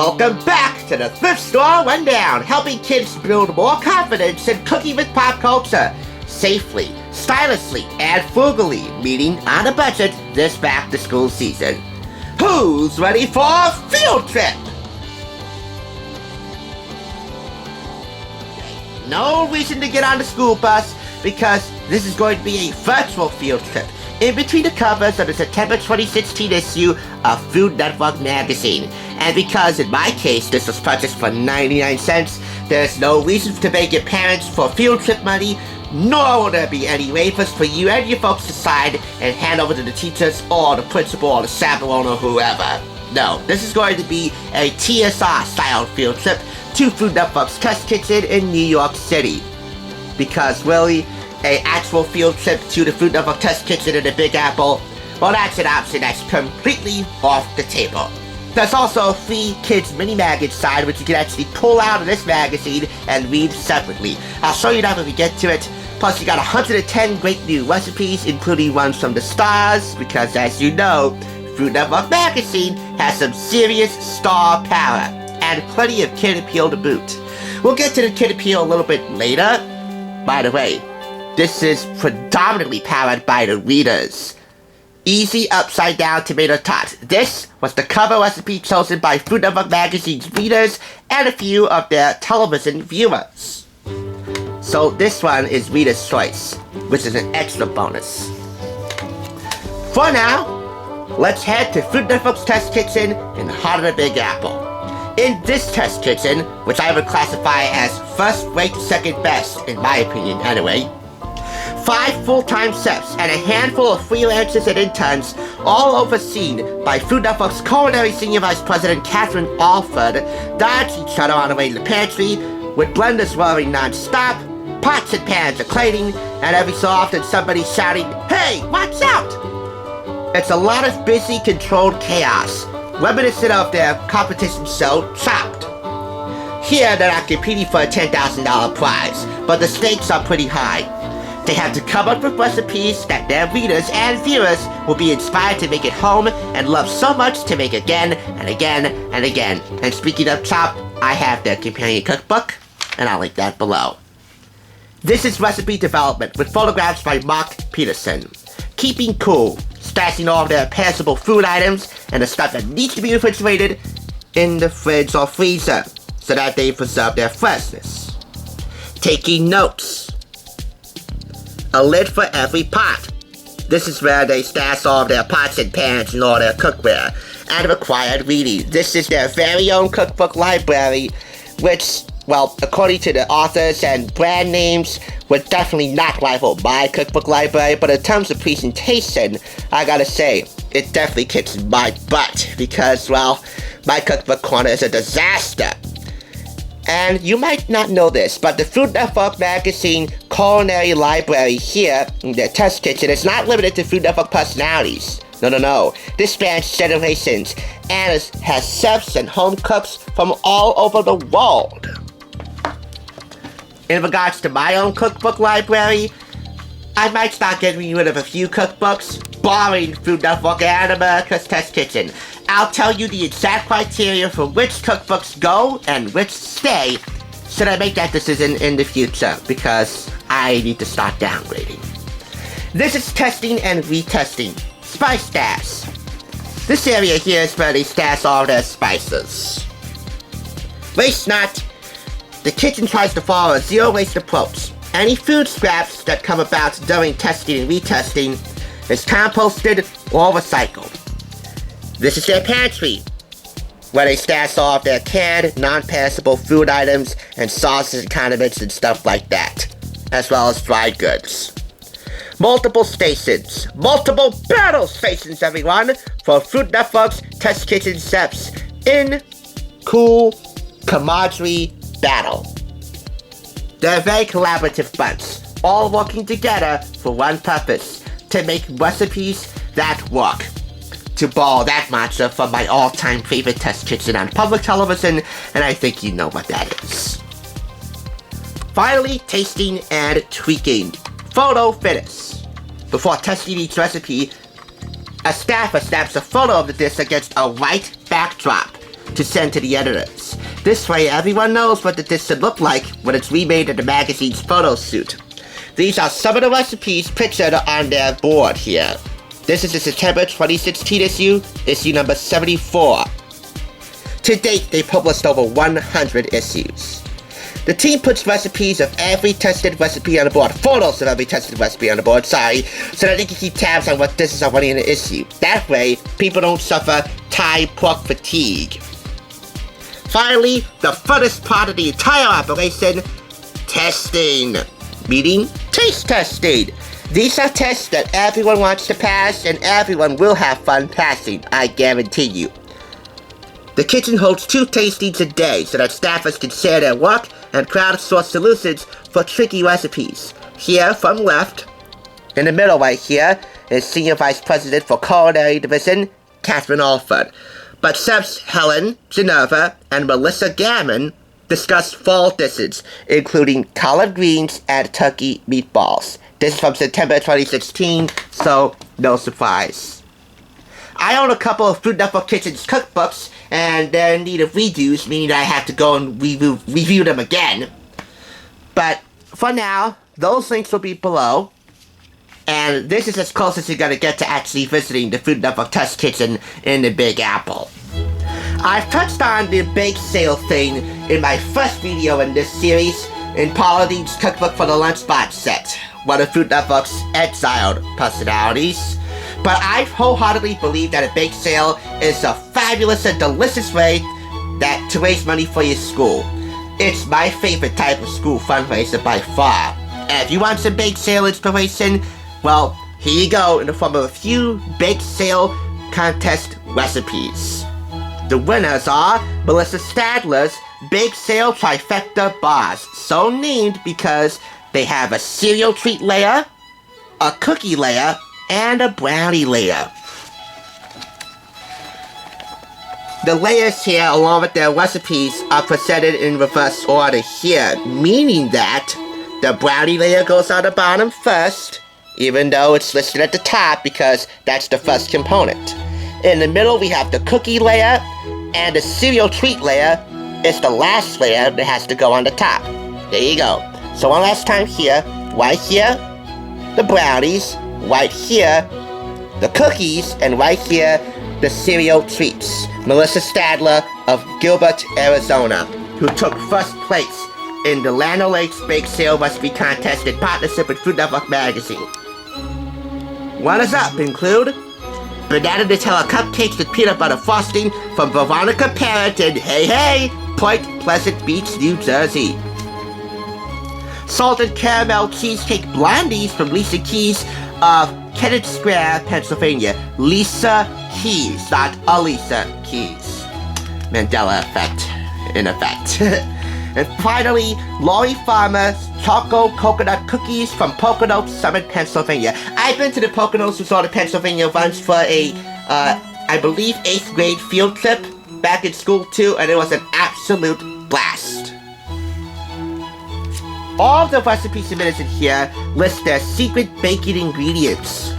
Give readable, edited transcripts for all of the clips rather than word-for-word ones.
Welcome back to the Thrift Store Rundown, helping kids build more confidence in cooking with pop culture, safely, stylishly, and frugally, meaning on a budget this back-to-school season. Who's ready for a field trip? No reason to get on the school bus because this is going to be a virtual field trip in between the covers of the September 2016 issue of Food Network magazine. And because in my case this was purchased for 99 cents, there's no reason to beg your parents for field trip money, nor will there be any waivers for you and your folks to sign and hand over to the teachers or the principal or the chaperone or whoever. No, this is going to be a TSR style field trip to Food Network's test kitchen in New York City. Because really, an actual field trip to the Food Network test kitchen in the Big Apple, well, that's an option that's completely off the table. There's also a free kids mini mag inside, which you can actually pull out of this magazine and read separately. I'll show you that when we get to it. Plus, you got 110 great new recipes, including ones from the stars, because as you know, Food Network magazine has some serious star power, and plenty of kid appeal to boot. We'll get to the kid appeal a little bit later. By the way, this is predominantly powered by the readers. Easy upside down tomato tots. This was the cover recipe chosen by Food Network magazine's readers and a few of their television viewers. So this one is reader's choice, which is an extra bonus. For now, let's head to Food Network's test kitchen in the heart of the Big Apple. In this test kitchen, which I would classify as first-rate, second best, in my opinion anyway, 5 full-time chefs and a handful of freelancers and interns, all overseen by Food Network's culinary senior vice president Catherine Alford, dodge each other on the way to the pantry, with blenders whirring non-stop, pots and pans acclaiming, and every so often somebody shouting, "Hey, watch out!" It's a lot of busy, controlled chaos, reminiscent of their competition show, Chopped. Here, they're not competing for a $10,000 prize, but the stakes are pretty high. They have to come up with recipes that their readers and viewers will be inspired to make at home and love so much to make again and again and again. And speaking of Chopped, I have their companion cookbook, and I'll link that below. This is recipe development with photographs by Mark Peterson. Keeping cool, stashing all of their perishable food items and the stuff that needs to be refrigerated in the fridge or freezer so that they preserve their freshness. Taking notes. A lid for every pot. This is where they stash all of their pots and pans and all their cookware. And required reading. This is their very own cookbook library, which, well, according to the authors and brand names, would definitely not rival my cookbook library, but in terms of presentation, I gotta say, it definitely kicks my butt, because, well, my cookbook corner is a disaster. And you might not know this, but the Food Network magazine culinary library here in their test kitchen is not limited to Food Network personalities. No. This spans generations and has chefs and home cooks from all over the world. In regards to my own cookbook library, I might start getting rid of a few cookbooks, barring Food Network and America's Test Kitchen. I'll tell you the exact criteria for which cookbooks go and which stay should I make that decision in the future, because I need to start downgrading. This is testing and retesting. Spice stash. This area here is where they stash all their spices. Waste not. The kitchen tries to follow a zero-waste approach. Any food scraps that come about during testing and retesting is composted or recycled. This is their pantry, where they stash all of their canned, non-perishable food items and sauces and condiments and stuff like that, as well as dry goods. Multiple stations, multiple battle stations, everyone, for Food Network's test kitchen chefs in cool camaraderie battle. They're a very collaborative bunch, all working together for one purpose, to make recipes that work. To borrow that mantra from my all-time favorite test kitchen on public television, and I think you know what that is. Finally, tasting and tweaking. Photo finish. Before testing each recipe, a staffer snaps a photo of the dish against a white backdrop. to send to the editors. This way everyone knows what the dish should look like when it's remade in the magazine's photo shoot. These are some of the recipes pictured on their board here. This is the September 2016 issue number 74. To date, they published over 100 issues. The team puts recipes of every tested recipe on the board, photos of every tested recipe on the board, so that they can keep tabs on what dishes are running in the issue. That way, people don't suffer Thai pork fatigue. Finally, the funnest part of the entire operation, testing. Meaning, taste testing. These are tests that everyone wants to pass, and everyone will have fun passing, I guarantee you. The kitchen holds 2 tastings a day so that staffers can share their work and crowdsource solutions for tricky recipes. Here, from left, in the middle right here, is Senior Vice President for Culinary Division, Catherine Alford. But chefs Helen, Geneva, and Melissa Gammon discuss fall dishes, including collard greens and turkey meatballs. This is from September 2016, so no surprise. I own a couple of Food Network Kitchen's cookbooks, and they're in need of redos, meaning I have to go and review them again. But for now, those links will be below, and this is as close as you're gonna get to actually visiting the Food Network Test Kitchen in the Big Apple. I've touched on the bake sale thing in my first video in this series, in Paula Dean's cookbook for the Lunchbox set, one of Food Network's exiled personalities. But I wholeheartedly believe that a bake sale is a fabulous and delicious way to raise money for your school. It's my favorite type of school fundraiser by far. And if you want some bake sale inspiration, well, here you go in the form of a few bake sale contest recipes. The winners are Melissa Stadler's Bake Sale Trifecta Bars, so named because they have a cereal treat layer, a cookie layer, and a brownie layer. The layers here, along with their recipes, are presented in reverse order here, meaning that the brownie layer goes on the bottom first, even though it's listed at the top because that's the first component. In the middle, we have the cookie layer, and the cereal treat layer is the last layer that has to go on the top. There you go. So one last time here, right here, the brownies, right here, the cookies, and right here, the cereal treats. Melissa Stadler of Gilbert, Arizona, who took first place in the Land O'Lakes Bake Sale Recipe Contest in partnership with Food Network Magazine. Runners-up include banana Nutella cupcakes with peanut butter frosting from Veronica Parrott in Point Pleasant Beach, New Jersey. Salted caramel cheesecake blondies from Lisa Keys of Kennett Square, Pennsylvania. Lisa Keys, not Alisa Keys. Mandela effect, in effect. And finally, Lori Farmer's Choco Coconut Cookies from Pocono Summit, Pennsylvania. I've been to the Poconos Resort of Pennsylvania once for a, I believe, 8th grade field trip back in school too, and it was an absolute blast. All of the recipes submitted in here list their secret baking ingredients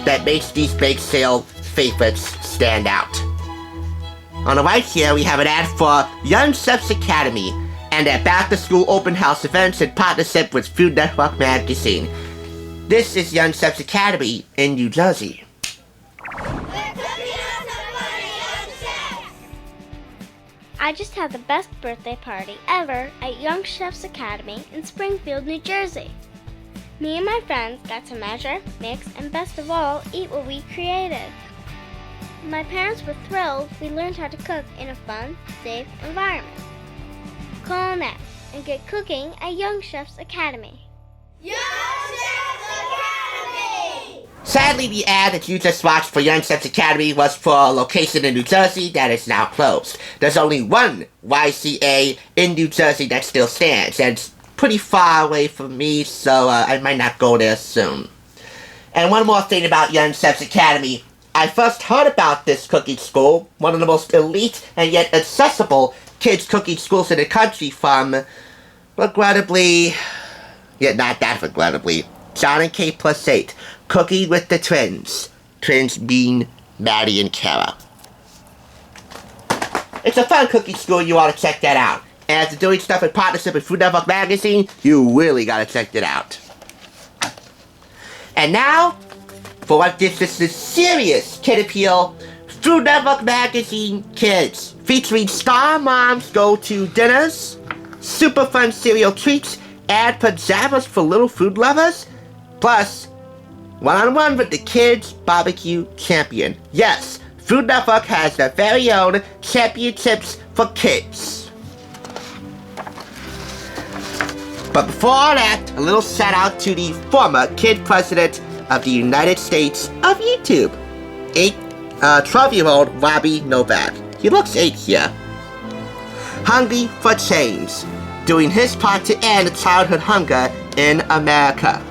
that makes these bake sale favorites stand out. On the right here, we have an ad for Young Chefs Academy and their back-to-school open house events in partnership with Food Network Magazine. This is Young Chefs Academy in New Jersey. I just had the best birthday party ever at Young Chefs Academy in Springfield, New Jersey. Me and my friends got to measure, mix, and best of all, eat what we created. My parents were thrilled we learned how to cook in a fun, safe environment. Call now and get cooking at Young Chefs Academy. Young Chefs Academy! Sadly, the ad that you just watched for Young Chefs Academy was for a location in New Jersey that is now closed. There's only one YCA in New Jersey that still stands, and it's pretty far away from me, so I might not go there soon. And one more thing about Young Chefs Academy. I first heard about this cooking school, one of the most elite and yet accessible kids cooking schools in the country, from, regrettably, yet not that regrettably, John and Kate Plus 8, Cooking with the Twins. Twins being Maddie and Kara. It's a fun cookie school. You want to check that out. And after doing stuff in partnership with Food Network Magazine, you really got to check it out. And now, for what gives this the serious kid appeal, Food Network Magazine Kids, featuring star moms go to dinners, super fun cereal treats, and pajamas for little food lovers, plus one-on-one with the Kids Barbecue Champion. Yes, Food Network has their very own championships for kids. But before all that, a little shout out to the former kid president of the United States of YouTube, 12-year-old Robbie Novak. He looks 8 here. Hungry for change, doing his part to end childhood hunger in America.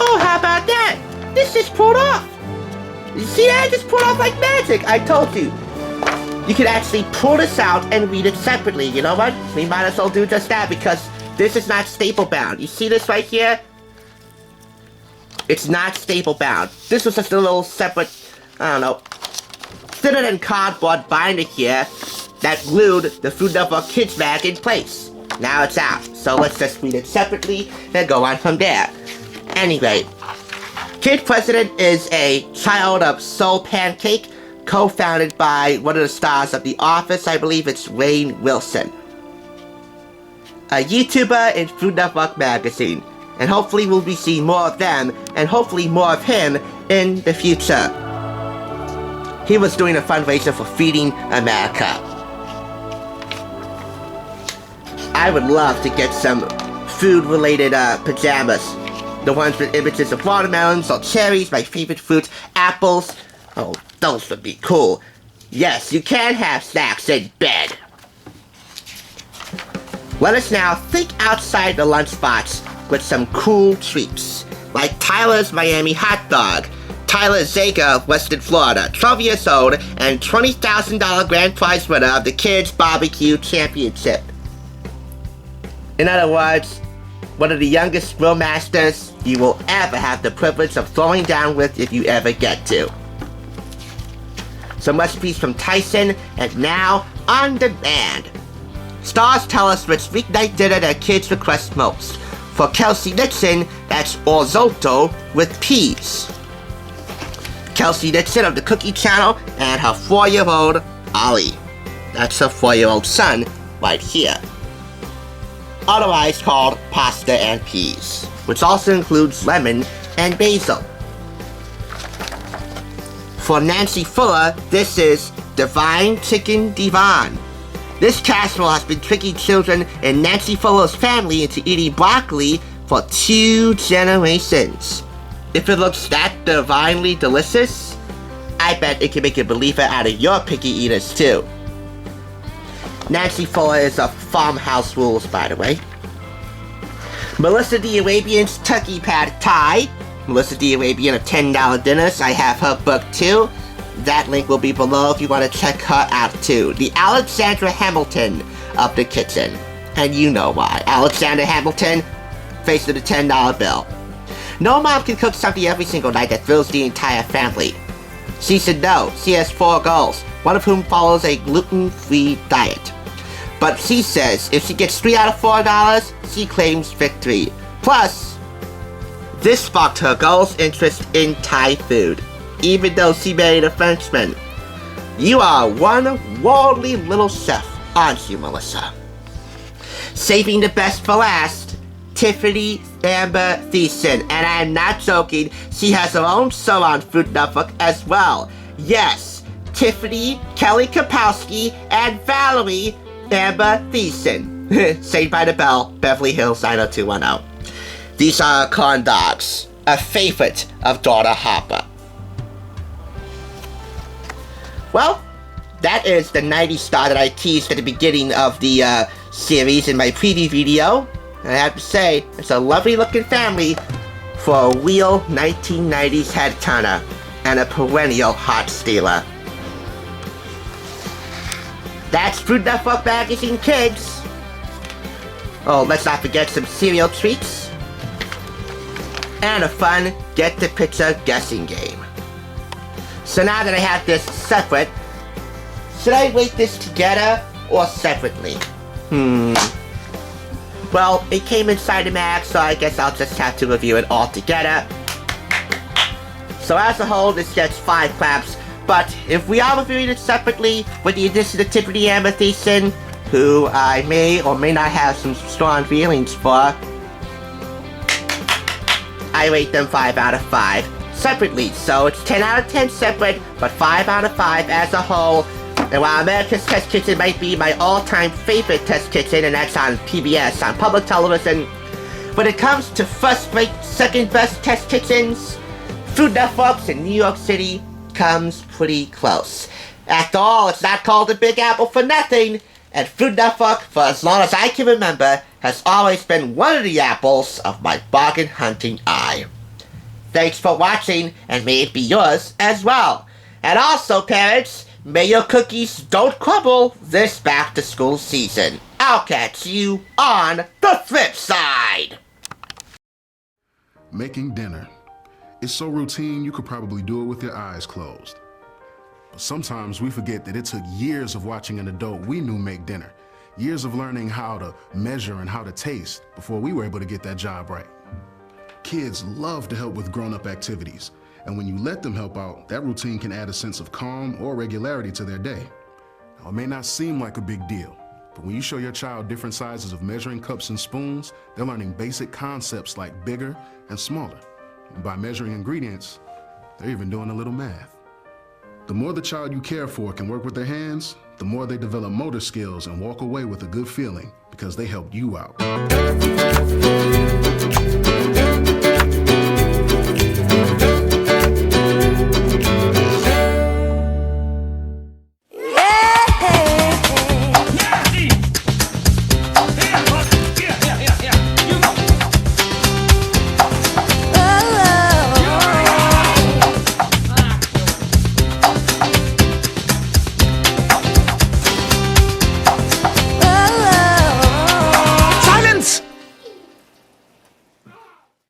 Oh, how about that? This just pulled off. You see that? It just pulled off like magic. I told you. You can actually pull this out and read it separately. You know what? We might as well do just that because this is not staple bound. You see this right here? It's not staple bound. This was just a little separate, I don't know, thinner than cardboard binder here that glued the Food Network Kids bag in place. Now it's out. So let's just read it separately and go on from there. Anyway, Kid President is a child of Soul Pancake, co-founded by one of the stars of The Office. I believe it's Rainn Wilson, a YouTuber in Food Network Magazine. And hopefully we'll be seeing more of them, and hopefully more of him in the future. He was doing a fundraiser for Feeding America. I would love to get some food-related pajamas. The ones with images of watermelons or cherries, my favorite fruit, apples. Oh, those would be cool. Yes, you can have snacks in bed. Let us now think outside the lunchbox with some cool treats, like Tyler's Miami hot dog, Tyler Zager of Western Florida, 12 years old, and $20,000 grand prize winner of the Kids Barbecue Championship. In other words, one of the youngest grill masters you will ever have the privilege of throwing down with if you ever get to. Some recipes from Tyson, and now on demand. Stars tell us which weeknight dinner their kids request most. For Kelsey Nixon, that's risotto with peas. Kelsey Nixon of the Cookie Channel and her 4-year-old Ollie. That's her 4-year-old son right here. Otherwise called pasta and peas, which also includes lemon and basil. For Nancy Fuller, this is Divine Chicken Divan. This casserole has been tricking children in Nancy Fuller's family into eating broccoli for 2 generations. If it looks that divinely delicious, I bet it can make a believer out of your picky eaters too. Nancy Fuller is of Farmhouse Rules, by the way. Melissa the Arabian's Turkey Pad Thai. Melissa the Arabian of $10 Dinners. I have her book too. That link will be below if you want to check her out too. The Alexandra Hamilton of the kitchen. And you know why. Alexandra Hamilton, face of the $10 bill. No mom can cook something every single night that fills the entire family. She said no. She has 4 girls, one of whom follows a gluten-free diet. But she says if she gets 3 out of $4, she claims victory. Plus, this sparked her girl's interest in Thai food, even though she married a Frenchman. You are one worldly little chef, aren't you, Melissa? Saving the best for last, Tiffany Amber Thiessen, and I'm not joking, she has her own show on Food Network as well. Yes, Tiffany, Kelly Kapowski, and Valerie Amber Thiessen. Saved by the Bell, Beverly Hills 90210. These are corn dogs, a favorite of daughter Harper. Well, that is the 90s star that I teased at the beginning of the series in my preview video. And I have to say, it's a lovely looking family for a real 1990s head turner and a perennial heart stealer. That's Food Network Magazine Kids. Oh, let's not forget some cereal treats. And a fun Get the Picture guessing game. So now that I have this separate, Should I weight this together or separately? Well, it came inside the mag, so I guess I'll just have to review it all together. So as a whole, this gets 5 claps, but if we are reviewing it separately, with the addition of Tiffany Amethyson, who I may or may not have some strong feelings for, I rate them 5 out of 5 separately. So it's 10 out of 10 separate, but 5 out of 5 as a whole. And while America's Test Kitchen might be my all-time favorite test kitchen, and that's on PBS, on public television, when it comes to first-rate, second-best test kitchens, Food Network's in New York City comes pretty close. After all, it's not called the Big Apple for nothing, and Food Network, for as long as I can remember, has always been one of the apples of my bargain hunting eye. Thanks for watching, and may it be yours as well. And also, parents, may your cookies don't crumble this back-to-school season. I'll catch you on the flip side! Making dinner. It's so routine you could probably do it with your eyes closed. But sometimes we forget that it took years of watching an adult we knew make dinner, years of learning how to measure and how to taste before we were able to get that job right. Kids love to help with grown-up activities, and when you let them help out, that routine can add a sense of calm or regularity to their day. Now, it may not seem like a big deal, but when you show your child different sizes of measuring cups and spoons, they're learning basic concepts like bigger and smaller. And by measuring ingredients, they're even doing a little math. The more the child you care for can work with their hands, the more they develop motor skills and walk away with a good feeling because they helped you out.